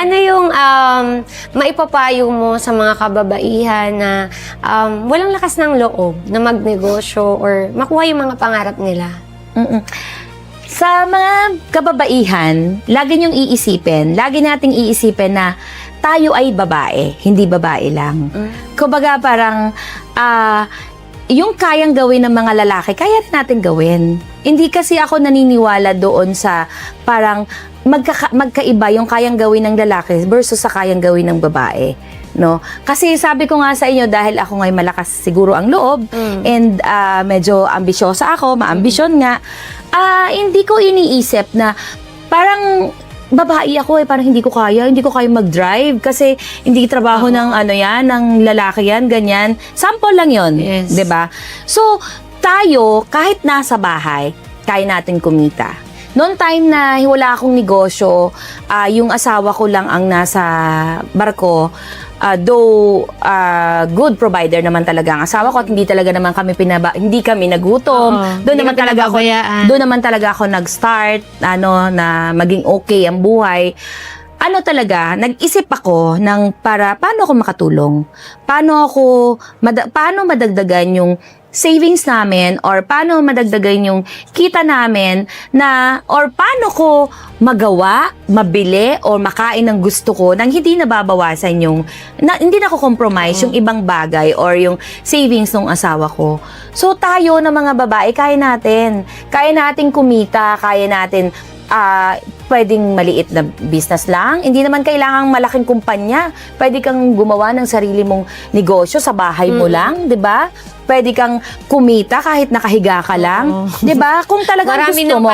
Ano yung maipapayo mo sa mga kababaihan na walang lakas ng loob na magnegosyo or makuha yung mga pangarap nila? Sa mga kababaihan, lagi nating iisipin na tayo ay babae, hindi babae lang. Kumbaga parang yung kayang gawin ng mga lalaki, kaya rin natin gawin. Hindi kasi ako naniniwala doon sa parang magkaiba yung kayang gawin ng lalaki versus sa kayang gawin ng babae. No? Kasi sabi ko nga sa inyo, dahil ako ngay malakas siguro ang loob and medyo ambisyosa ako, maambisyon nga, hindi ko iniisip na parang babae ako parang hindi ko kaya mag-drive kasi hindi trabaho ng ng lalaki yan, ganyan. Sample lang yon, Yes. 'di ba? So, tayo kahit nasa bahay, kaya natin kumita. Noong time na wala akong negosyo, yung asawa ko lang ang nasa barko, though good provider naman talaga ang asawa ko at hindi talaga naman kami hindi kami nagutom. Doon naman talaga ako nag-start na maging okay ang buhay. Nag-isip ako paano ako makatulong? Paano madagdagan yung savings namin or paano madagdagan yung kita namin or paano ko magawa, mabili or makain ng gusto ko nang hindi nababawasan hindi na ko compromise yung ibang bagay or yung savings ng asawa ko. So tayo na mga babae, kaya natin kumita, kaya natin pwedeng maliit na business lang. Hindi naman kailangang malaking kumpanya. Pwede kang gumawa ng sarili mong negosyo sa bahay mo lang, 'di ba? Pwede kang kumita kahit nakahiga ka lang, 'di ba? Kung talagang gusto mo.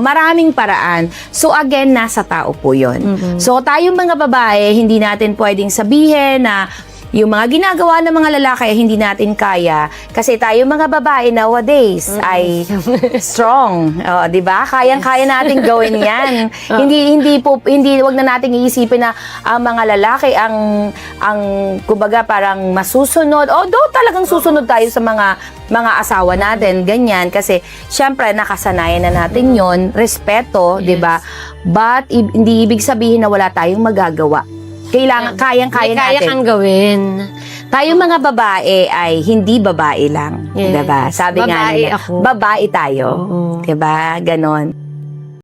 Maraming paraan. So again, nasa tao po 'yon. So tayong mga babae, hindi natin pwedeng sabihin na yung mga ginagawa ng mga lalaki ay hindi natin kaya kasi tayo mga babae nowadays ay strong, 'di ba? Kayang-kaya nating gawin 'yan. Hindi wag na nating iisipin na ang mga lalaki ang kumbaga parang masusunod. Although talagang susunod tayo sa mga asawa natin, ganyan kasi syempre nakasanayan na natin 'yon, respeto, 'di ba? But hindi ibig sabihin na wala tayong magagawa. Kayang-kaya natin. Kaya kang gawin. Tayong mga babae ay hindi babae lang. Yes. Diba? Sabi nga nila, babae tayo. Diba? Ganon.